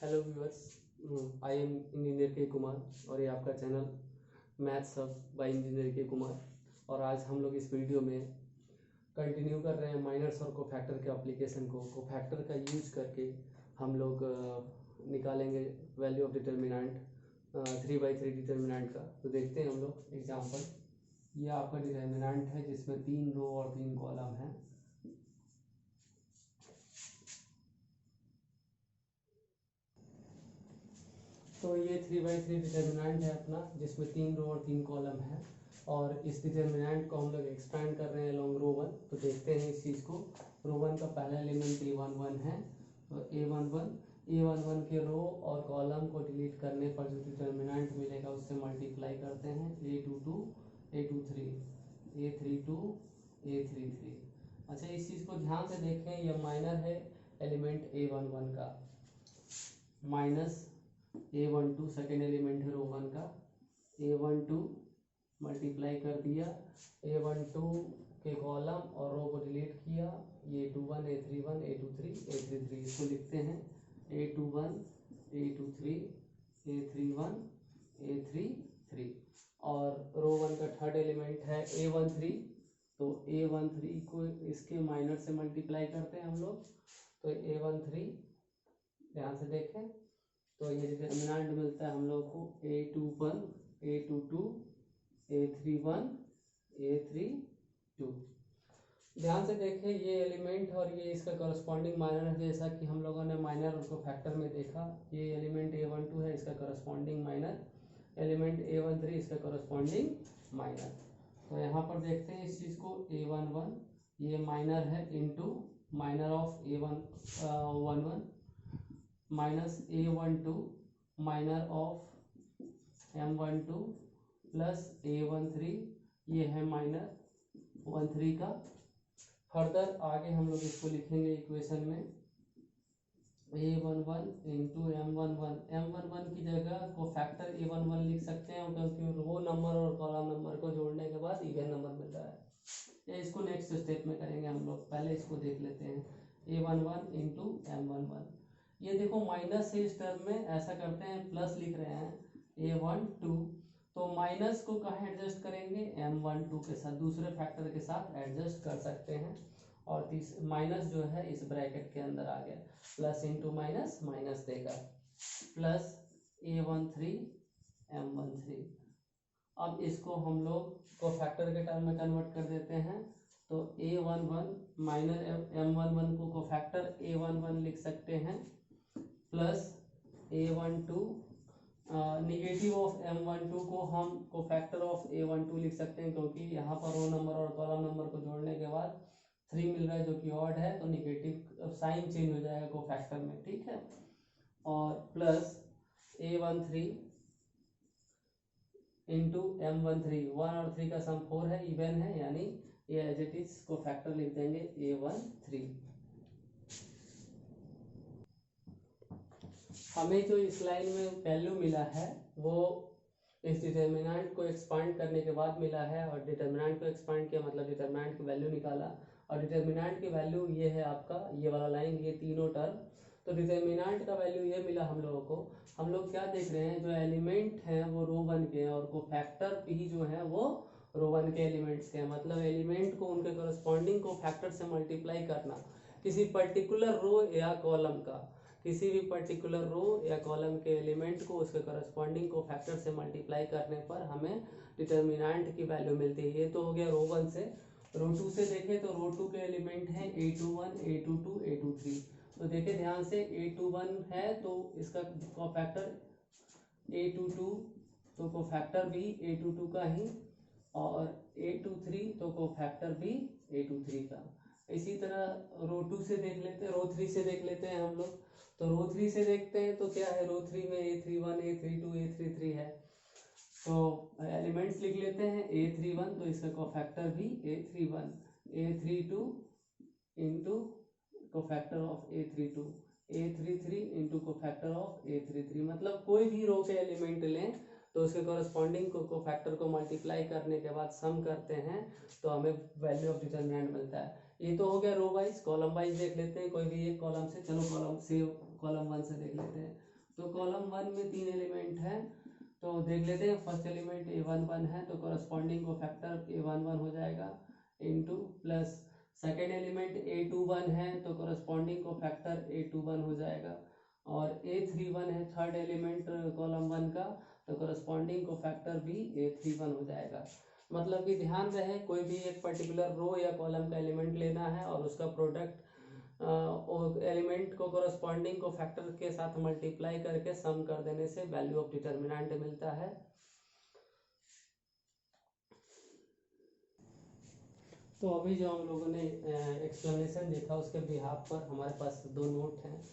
Hello viewers, I am engineer के कुमार और ये आपका channel maths hub bye engineer के कुमार। और आज हम लोग इस वीडियो में कंटिन्यू कर रहे हैं माइनर्स और कोफैक्टर के एप्लीकेशन को। कोफैक्टर का यूज करके हम लोग निकालेंगे वैल्यू ऑफ डिटर्मिनेंट 3/3 डिटर्मिनेंट का। तो देखते हैं हम लोग एग्जाम्पल। ये आपका डिटर्मिनेंट है जिसमें 3 रो और 3 कॉलम है। तो ये 3/3 डिटर्मिनेंट है अपना, जिसमें 3 रो और 3 कॉलम है। और इस डिटर्मिनेंट को हम लोग एक्सपेंड कर रहे हैं लॉन्ग रो 1। तो देखते हैं इस चीज़ को। रो 1 का पहला एलिमेंट A11 है, तो A11 के रो और कॉलम को डिलीट करने पर जो डिटर्मिनेंट मिलेगा उससे मल्टीप्लाई करते हैं। A22 A23 A32 A33। अच्छा, इस चीज़ को ध्यान से देखें, यह माइनर है एलिमेंट A11 का, माइनस A12 सेकेंड एलिमेंट है रो 1 का। A12 मल्टीप्लाई कर दिया A12 के कॉलम और रो को डिलीट किया। A21 A31 A23 A33, इसको लिखते हैं A21 A23 A31 A33। और रो 1 का थर्ड एलिमेंट है A13, तो A13 को इसके माइनर से मल्टीप्लाई करते हैं हम लोग। तो A13 ध्यान से देखें, तो ये डिटर्मिनेंट मिलता है हम लोग को A21 A22 A31 A32। ध्यान से देखें, ये एलिमेंट और ये इसका करस्पॉन्डिंग माइनर है, जैसा कि हम लोगों ने माइनर और कोफैक्टर में देखा। ये एलिमेंट A12 है, इसका करस्पॉन्डिंग माइनर, एलिमेंट A13 इसका करस्पॉन्डिंग माइनर। तो यहाँ पर देखते हैं इस चीज़ को। A11 ये माइनर है into minor of A11 minus A12 minor of M12 plus A13 ये है माइनर 13 का। फर्दर आगे हम लोग इसको लिखेंगे इक्वेशन में A11 इंटू M11 की जगह को फैक्टर A11 लिख सकते हैं, क्योंकि रो नंबर और कॉलम नंबर को जोड़ने के बाद इवन नंबर मिल रहा है। ये इसको नेक्स्ट स्टेप में करेंगे हम लोग, पहले इसको देख लेते हैं। A11 इंटू M11, ये देखो माइनस से इस टर्म में ऐसा करते हैं, प्लस लिख रहे हैं A12, तो माइनस को कहाँ एडजस्ट करेंगे? M12 के साथ, दूसरे फैक्टर के साथ एडजस्ट कर सकते हैं। और माइनस जो है इस ब्रैकेट के अंदर आ गया, प्लस इंटू माइनस माइनस देगा, प्लस A13 M13। अब इसको हम लोग को फैक्टर के टर्म में कन्वर्ट कर देते हैं। तो A11 माइनर M11 को फैक्टर A11 लिख सकते हैं, plus A12 negative of M12 को हम को फैक्टर ऑफ A12 लिख सकते हैं, क्योंकि यहाँ पर रो नंबर और कॉलम नंबर को जोड़ने के बाद 3 मिल रहा है जो कि ऑड है, तो निगेटिव साइन चेंज हो जाएगा को फैक्टर में, ठीक है। और प्लस A13 इंटू M13, 1 और 3 का सम 4 है, इवन है, यानी ये एज इट इज को फैक्टर लिख देंगे A13। हमें जो इस लाइन में वैल्यू मिला है वो इस डिटर्मिनेंट को एक्सपांड करने के बाद मिला है। और डिटर्मिनेंट को एक्सपांड किया मतलब डिटर्मिनेंट की वैल्यू निकाला, और डिटर्मिनेंट की वैल्यू ये है आपका, ये वाला लाइन, ये तीनों टर्म। तो डिटर्मिनेंट का वैल्यू ये मिला हम लोगों को। हम लोग क्या देख रहे हैं, जो एलिमेंट हैं वो रो 1 के हैं, और को फैक्टर भी जो है वो रो 1 के एलिमेंट्स के हैं। मतलब एलिमेंट को उनके करस्पॉन्डिंग को फैक्टर से मल्टीप्लाई करना, किसी पर्टिकुलर रो या कॉलम का, किसी भी पर्टिकुलर रो या कॉलम के एलिमेंट को उसके करस्पॉन्डिंग को फैक्टर से मल्टीप्लाई करने पर हमें डिटर्मिनेंट की वैल्यू मिलती है। ये तो हो गया रो 1 से। रो 2 से देखें तो रो 2 के एलिमेंट हैं A21 A22 A23। तो देखें ध्यान से, A21 है तो इसका कोफैक्टर A22, तो कोफैक्टर भी A22 का ही, और A23 तो कोफैक्टर भी A23 का। इसी तरह रो 2 से देख लेते हैं, रो 3 से देख लेते हैं हम लोग। तो रो 3 से देखते हैं तो क्या है, रो 3 में A31 A32 A33 है। तो एलिमेंट्स लिख लेते हैं। A31 तो इसका कोफैक्टर भी A31, A32 into cofactor of A32, A33 into cofactor of A33। मतलब कोई भी रो के एलिमेंट लें तो उसके कॉरस्पॉन्डिंग को फैक्टर को मल्टीप्लाई करने के बाद सम करते हैं तो हमें वैल्यू ऑफ डिटर्मिनेंट मिलता है। ये तो हो गया रो वाइज। कॉलम वाइज देख लेते हैं कोई भी एक कॉलम से। चलो कॉलम 1 से देख लेते हैं। तो कॉलम 1 में 3 एलिमेंट हैं, तो देख लेते हैं। फर्स्ट एलिमेंट A11 है, तो कॉरस्पॉन्डिंग को फैक्टर A11 हो जाएगा into plus second element A21 है, तो कॉरस्पॉन्डिंग को फैक्टर A21 हो जाएगा, और A31 है थर्ड एलिमेंट कॉलम 1 का, तो कॉरस्पॉन्डिंग को फैक्टर भी A31 हो जाएगा। मतलब कि ध्यान रहे कोई भी एक पर्टिकुलर रो या कॉलम का एलिमेंट लेना है और उसका प्रोडक्ट एलिमेंट को कॉरस्पॉन्डिंग को फैक्टर के साथ मल्टीप्लाई करके सम कर देने से वैल्यू ऑफ डिटर्मिनेंट मिलता है। तो अभी जो हम लोगों ने एक्सप्लेनेशन देखा उसके बिहाफ पर हमारे पास दो नोट हैं।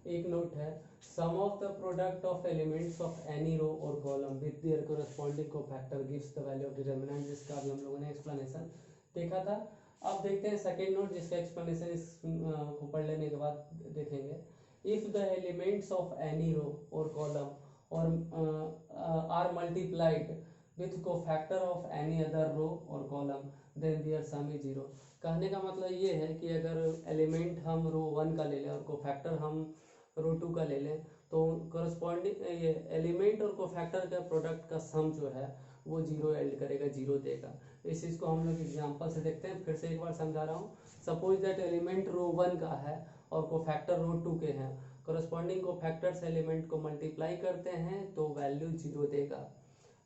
एक नोट है sum of the product of elements of any row or column with their corresponding cofactor gives the value of determinant, जिसका भी हम लोगों ने एक्सप्लेनेशन देखा था। अब देखते हैं सेकंड नोट, जिसका एक्सप्लेनेशन इस को पढ़ लेने के बाद देखेंगे। If the elements of any row or column और are multiplied with cofactor of any other row or column then their sum is zero. कहने का मतलब ये है कि अगर एलिमेंट हम रो 1 का ले लें और कोफैक्टर हम रो 2 का ले लें, तो करस्पॉन्डिंग ये एलिमेंट और कोफैक्टर का प्रोडक्ट का सम जो है वो जीरो एल्ड करेगा, जीरो देगा। इस चीज़ को हम लोग एग्जांपल से देखते हैं। फिर से एक बार समझा रहा हूँ। सपोज दैट एलिमेंट रो 1 का है और कोफैक्टर रो 2 के हैं, करस्पॉन्डिंग कोफैक्टर से एलिमेंट को मल्टीप्लाई करते हैं तो वैल्यू जीरो देगा।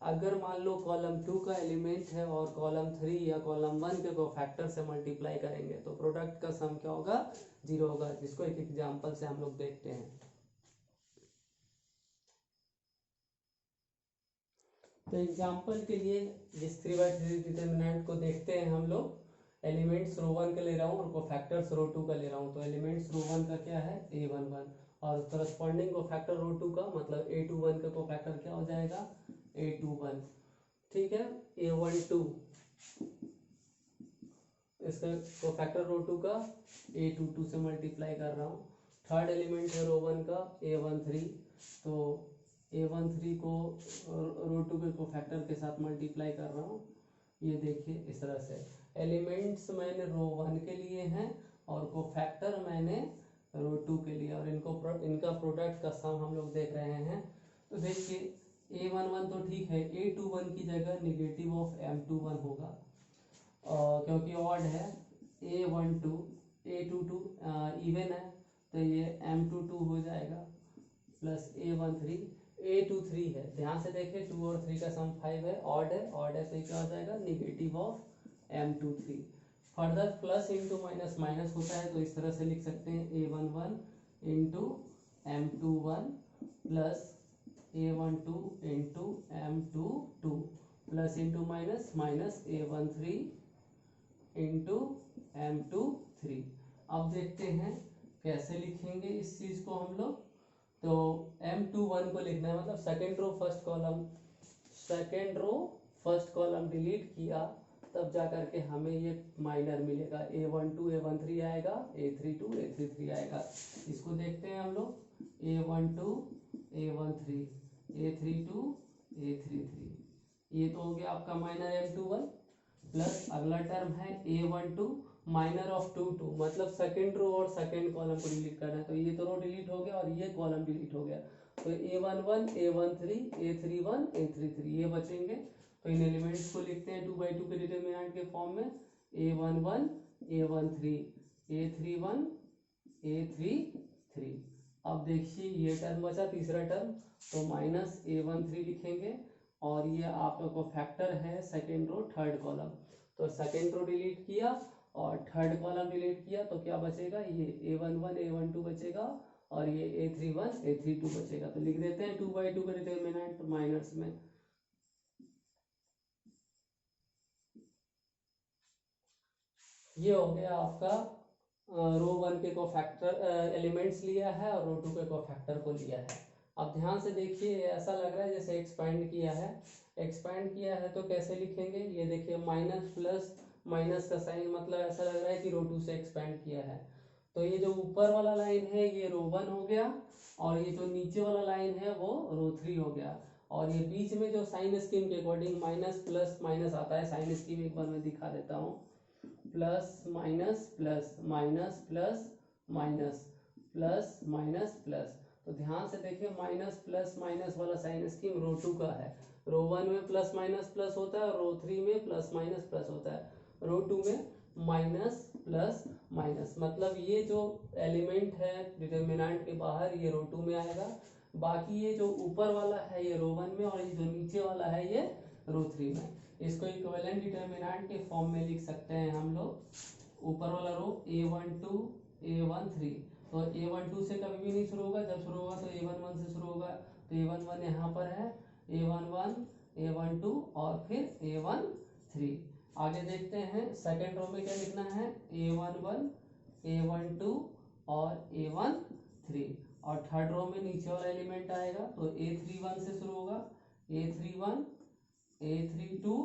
अगर मान लो कॉलम 2 का एलिमेंट है और कॉलम 3 या कॉलम 1 के कोफैक्टर से मल्टीप्लाई करेंगे तो प्रोडक्ट का सम क्या होगा, जीरो होगा, जिसको एक एग्जांपल से हम लोग देखते हैं। तो एग्जांपल के लिए जिस 3/3 डिटर्मिनेंट को देखते हैं हम लोग। एलिमेंट्स रो 1 का ले रहा हूँ और कोफैक्टर्स रो 2 का ले रहा हूँ। तो एलिमेंट्स रो 1 का क्या है A11 और करस्पॉन्डिंग कोफैक्टर रो 2 का मतलब A21 का कोफैक्टर क्या हो जाएगा A21। ठीक है, A12 इसका कोफैक्टर रो 2 का A22 से मल्टीप्लाई कर रहा हूँ। थर्ड एलिमेंट है रो 1 का A13, तो A13 को रो 2 के कोफैक्टर के साथ मल्टीप्लाई कर रहा हूँ। ये देखिए इस तरह से एलिमेंट्स मैंने रो 1 के लिए हैं और कोफैक्टर मैंने रो 2 के लिए, और इनका प्रोडक्ट का सम हम लोग देख रहे हैं। तो देखिए A11 तो ठीक है, A21 की जगह निगेटिव ऑफ M21 होगा क्योंकि ऑड है। A12 A22 इवन है, तो ये M22 हो जाएगा प्लस A13 A23 है। ध्यान से देखें 2 और 3 का सम 5 है, ऑड है तो क्या हो जाएगा negative of M23। Further plus into minus minus होता है, तो इस तरह से लिख सकते हैं A11 into M21 plus A12 into M22 plus into minus minus A13 into M23। अब देखते हैं कैसे लिखेंगे इस चीज को हम लोग। तो M21 को लिखना है, मतलब second row first column delete किया तब जा करके हमें ये माइनर मिलेगा। A12 A13 आएगा, A32 A33 आएगा। इसको देखते हैं हम लोग। A12 A13 A32 A33, ये तो हो गया आपका माइनर M21 प्लस अगला टर्म है A12 माइनर ऑफ 2 मतलब सेकेंड रो और सेकेंड कॉलम को डिलीट करना है, तो ये तो रो डिलीट हो गया और ये कॉलम डिलीट हो गया। तो A11 A13 A31 A33 ये बचेंगे। तो इन एलिमेंट्स को लिखते हैं 2/2 के डिटरमिनेंट के फॉर्म में। A11 A13 A31 A33। अब देखिए ये टर्म बचा तीसरा टर्म, तो माइनस A13 लिखेंगे और ये आपका को फैक्टर है सेकेंड रो थर्ड कॉलम। तो सेकेंड रो डिलीट किया और थर्ड कॉलम डिलीट किया तो क्या बचेगा, ये A11 A12 बचेगा और ये A31 A32 बचेगा। तो लिख देते हैं 2/2 का डिटरमिनेंट माइनस में। ये हो गया आपका रो 1 के कोफैक्टर एलिमेंट्स लिया है और रो 2 के कोफैक्टर को लिया है। अब ध्यान से देखिए ऐसा लग रहा है जैसे एक्सपैंड किया है। एक्सपैंड किया है तो कैसे लिखेंगे, ये देखिए माइनस प्लस माइनस का साइन, मतलब ऐसा लग रहा है कि रो 2 से एक्सपैंड किया है। तो ये जो ऊपर वाला लाइन है ये रो 1 हो गया और ये जो नीचे वाला लाइन है वो रो 3 हो गया। और ये बीच में जो साइन स्कीम के अकॉर्डिंग माइनस प्लस माइनस आता है, साइन स्कीम एक बार मैं दिखा देता हूँ। Plus minus plus minus plus minus plus minus plus, तो ध्यान से देखिए माइनस प्लस माइनस वाला साइन स्कीम रो 2 का है। रो 1 में प्लस माइनस प्लस होता है, रो 3 में प्लस माइनस प्लस होता है, रो 2 में माइनस प्लस माइनस। मतलब ये जो एलिमेंट है डिटर्मिनेंट के बाहर ये रो 2 में आएगा, बाकी ये जो ऊपर वाला है ये रो 1 में, और ये जो नीचे वाला है ये रो 3 में। इसको इक्विवेलेंट डिटर्मिनेंट के फॉर्म में लिख सकते हैं हम लोग। ऊपर वाला रो a12 a13, तो a12 से कभी भी नहीं शुरू होगा, जब शुरू होगा तो a11 से शुरू होगा, तो a11 यहाँ पर है, a11 a12 और फिर a13। आगे देखते हैं सेकेंड रो में क्या लिखना है, a11 a12 और a13, और थर्ड रो में नीचे वाला एलिमेंट आएगा तो a31 से शुरू होगा, a31 a32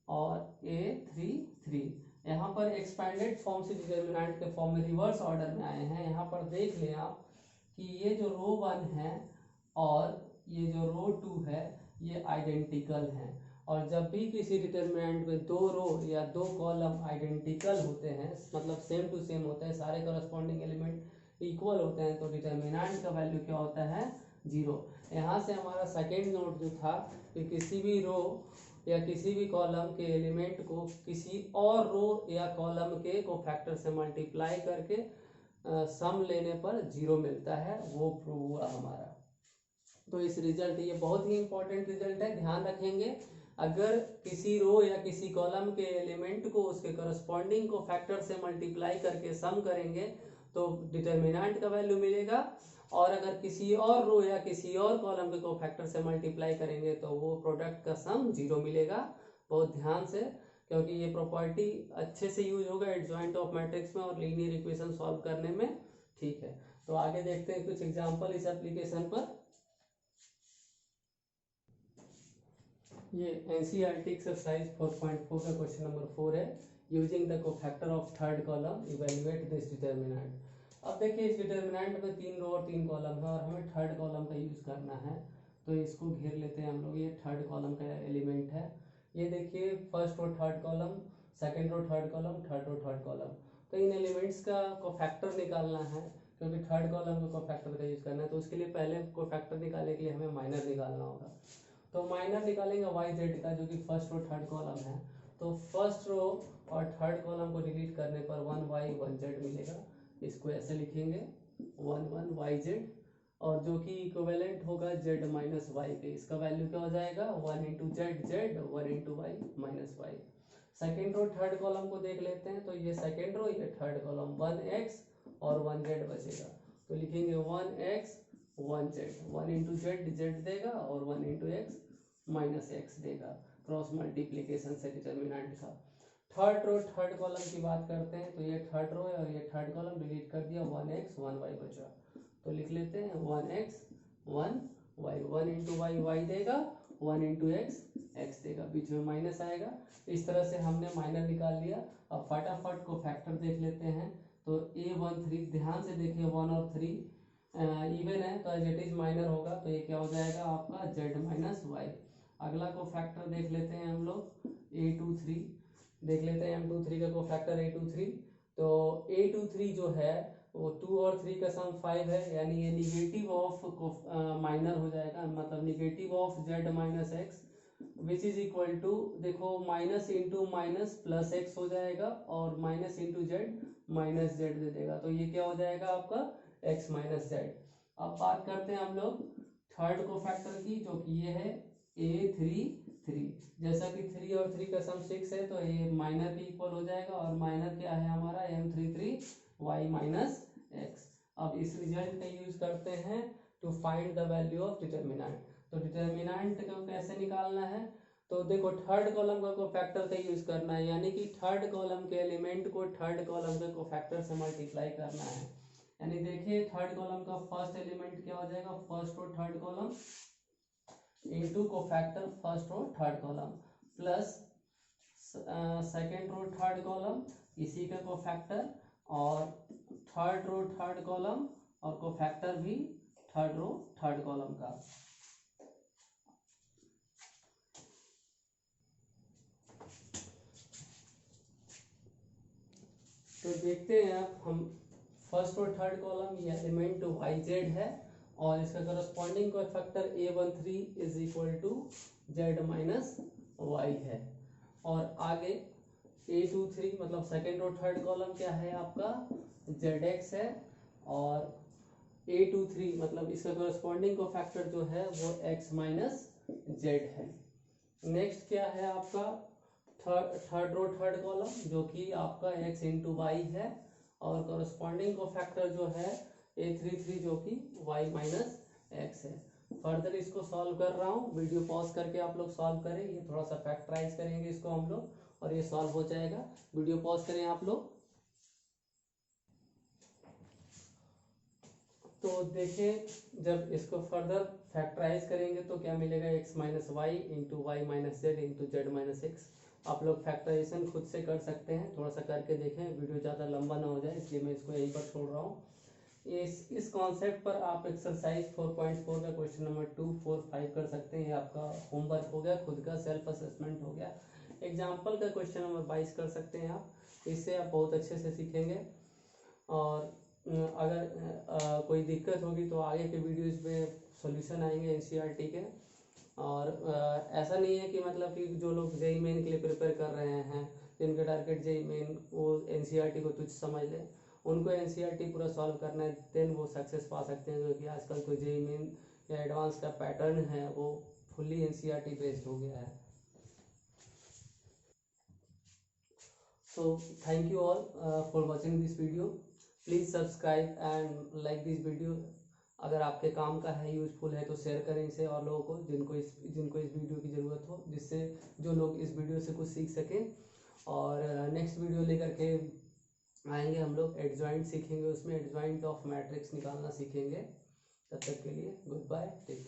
और a33। यहाँ पर एक्सपैंडेड फॉर्म से डिटर्मिनेंट के फॉर्म में रिवर्स ऑर्डर में आए हैं। यहाँ पर देख लें आप कि ये जो रो 1 है और ये जो रो 2 है ये आइडेंटिकल हैं, और जब भी किसी डिटर्मिनेंट में दो रो या दो कॉलम आइडेंटिकल होते हैं, मतलब सेम टू सेम होते हैं, सारे करस्पॉन्डिंग एलिमेंट इक्वल होते हैं, तो डिटर्मिनेंट का वैल्यू क्या होता है, 0। यहाँ से हमारा सेकेंड नोट जो था कि किसी भी रो या किसी भी कॉलम के एलिमेंट को किसी और रो या कॉलम के को फैक्टर से मल्टीप्लाई करके सम लेने पर 0 मिलता है, वो प्रूव हुआ हमारा। तो इस रिजल्ट, ये बहुत ही इंपॉर्टेंट रिजल्ट है, ध्यान रखेंगे। अगर किसी रो या किसी कॉलम के एलिमेंट को उसके करस्पॉन्डिंग को फैक्टर से मल्टीप्लाई करके सम करेंगे तो डिटर्मिनेंट का वैल्यू मिलेगा, और अगर किसी और रो या किसी और कॉलम के को फैक्टर से मल्टीप्लाई करेंगे तो वो प्रोडक्ट का सम 0 मिलेगा। बहुत ध्यान से, क्योंकि ये प्रॉपर्टी अच्छे से यूज होगा एडजॉइंट ऑफ मैट्रिक्स में और लीनियर इक्वेशन सॉल्व करने में। ठीक है, तो आगे देखते हैं कुछ एग्जांपल इस एप्लीकेशन पर। ये एनसीईआरटी एक्सरसाइज 4.4 का क्वेश्चन नंबर 4 है। Using the cofactor of third column evaluate this determinant. अब देखिए इस डिटर्मिनेंट में 3 रो और 3 कॉलम है और हमें थर्ड कॉलम का यूज करना है, तो इसको घेर लेते हैं हम लोग। ये थर्ड कॉलम का एलिमेंट है, ये देखिए first row third column, second row third column, third row third column. तो इन एलिमेंट्स का कोफैक्टर निकालना है, क्योंकि थर्ड कॉलम का कोफैक्टर का यूज करना है, तो उसके लिए पहले कोफैक्टर निकालने के लिए हमें माइनर निकालना होगा। तो माइनर निकालेंगे वाई जेड का, जो कि फर्स्ट रो थर्ड कॉलम है। तो फर्स्ट रो और थर्ड कॉलम को डिलीट करने पर 1y 1z मिलेगा। इसको ऐसे लिखेंगे 1 वाई जेड, और जो कि इक्विवेलेंट होगा z माइनस वाई के। इसका वैल्यू क्या हो जाएगा, 1 into Z Z, 1 into Y minus Y. Second row third column को देख लेते हैं, तो ये सेकेंड रो ये थर्ड कॉलम, 1x और 1z बचेगा, तो लिखेंगे 1x 1z, 1 into Z Z देगा और 1 इंटू एक्स माइनस एक्स देगा, क्रॉस मल्टीप्लीकेशन से डिटर्मिनेंट का। थर्ड रो थर्ड कॉलम की बात करते हैं, तो ये थर्ड रो है और ये थर्ड कॉलम डिलीट कर दिया, 1x 1y बचा, तो लिख लेते हैं 1x 1y, 1 into Y Y देगा, 1 इंटू एक्स एक्स देगा, बीच में माइनस आएगा। इस तरह से हमने माइनर निकाल लिया। अब फटाफट को फैक्टर देख लेते हैं, तो a13, ध्यान से देखिए 1 और 3 इवन है तो जेड इज माइनर होगा, तो ये क्या हो जाएगा आपका z माइनस वाई। अगला को फैक्टर देख लेते हैं हम लोग, a23 देख लेते हैं, m23 का को फैक्टर a23। तो a23 जो है वो 2 और 3 का सम 5 है, यानी ये निगेटिव ऑफ माइनर हो जाएगा, मतलब negative of z minus x, which is equal to, देखो minus into minus plus x हो जाएगा, और minus into Z minus z दे देगा, तो ये क्या हो जाएगा आपका x माइनस जेड। अब बात करते हैं हम लोग थर्ड को फैक्टर की, जो कि ये है a33। जैसा कि 3 और 3 का सम 6 है, तो ये माइनर के इक्वल हो जाएगा, और माइनर क्या है हमारा m33 y माइनस एक्स। अब इस रिजल्ट का यूज करते हैं to find the value of determinant. तो डिटर्मिनेंट को कैसे निकालना है, तो देखो थर्ड कॉलम का कोफैक्टर का यूज करना है, यानी कि थर्ड कॉलम के एलिमेंट को थर्ड कॉलम के कोफैक्टर से मल्टीप्लाई करना है। यानी देखिए थर्ड कॉलम का फर्स्ट एलिमेंट क्या हो जाएगा, first row third column into cofactor first row third column, plus second row third column इसी का कोफैक्टर, और थर्ड रो थर्ड कॉलम और कोफैक्टर भी थर्ड रो थर्ड कॉलम का। तो देखते हैं आप, हम फर्स्ट और थर्ड कॉलम ये एलिमेंट वाई जेड है, और इसका corresponding cofactor A13 is equal to Z minus Y है। और आगे A23 मतलब सेकेंड और थर्ड कॉलम क्या है आपका ZX है, और A23 मतलब इसका करस्पॉन्डिंग को फैक्टर जो है वो X माइनस Z है। नेक्स्ट क्या है आपका थर्ड रो थर्ड कॉलम जो कि आपका X इंटू वाई है, और करस्पॉन्डिंग को फैक्टर जो है A33 जो कि Y माइनस एक्स है। फर्दर इसको सॉल्व कर रहा हूँ, वीडियो पॉज करके आप लोग सॉल्व करें, ये थोड़ा सा फैक्टराइज करेंगे इसको हम लोग और ये सॉल्व हो जाएगा। वीडियो पॉज करें आप लोग। तो देखें जब इसको फर्दर फैक्टराइज करेंगे तो क्या मिलेगा, x minus Y into Y minus Z into Z minus X. आप लोग फैक्टराइजेशन खुद से कर सकते हैं, थोड़ा सा करके देखें, वीडियो ज़्यादा लंबा ना हो जाए इसलिए मैं इसको यहीं पर छोड़ रहा हूँ। इस कॉन्सेप्ट पर आप एक्सरसाइज 4.4 का क्वेश्चन नंबर 2, 4, 5 कर सकते हैं। ये आपका होमवर्क हो गया, खुद का सेल्फ असेसमेंट हो गया। एग्जाम्पल का क्वेश्चन नंबर 22 कर सकते हैं आप, इससे आप बहुत अच्छे से सीखेंगे। और अगर कोई दिक्कत होगी तो आगे के वीडियोज़ में सॉल्यूशन आएंगे एनसीईआरटी के। और ऐसा नहीं है कि मतलब कि जो लोग जेईई मेन के लिए प्रिपेयर कर रहे हैं, जिनका टारगेट जेईई मेन, वो एनसीईआरटी को तुच्छ समझ लें। उनको एनसीईआरटी पूरा सॉल्व करना है, देन वो सक्सेस पा सकते हैं, क्योंकि आजकल कोई जेईई मेन या एडवांस का पैटर्न है वो फुल्ली एनसीईआरटी बेस्ड हो गया है। So thank you all for watching this video. Please subscribe and like this video. अगर आपके काम का है, यूजफुल है, तो शेयर करें इसे और लोगों को जिनको इस वीडियो की ज़रूरत हो, जिससे जो लोग इस वीडियो से कुछ सीख सकें। और नेक्स्ट वीडियो लेकर के आएंगे हम लोग, एडजॉइंट सीखेंगे, उसमें एडजॉइंट ऑफ मैट्रिक्स निकालना सीखेंगे। तब तक के लिए गुड बाय, टेक केयर।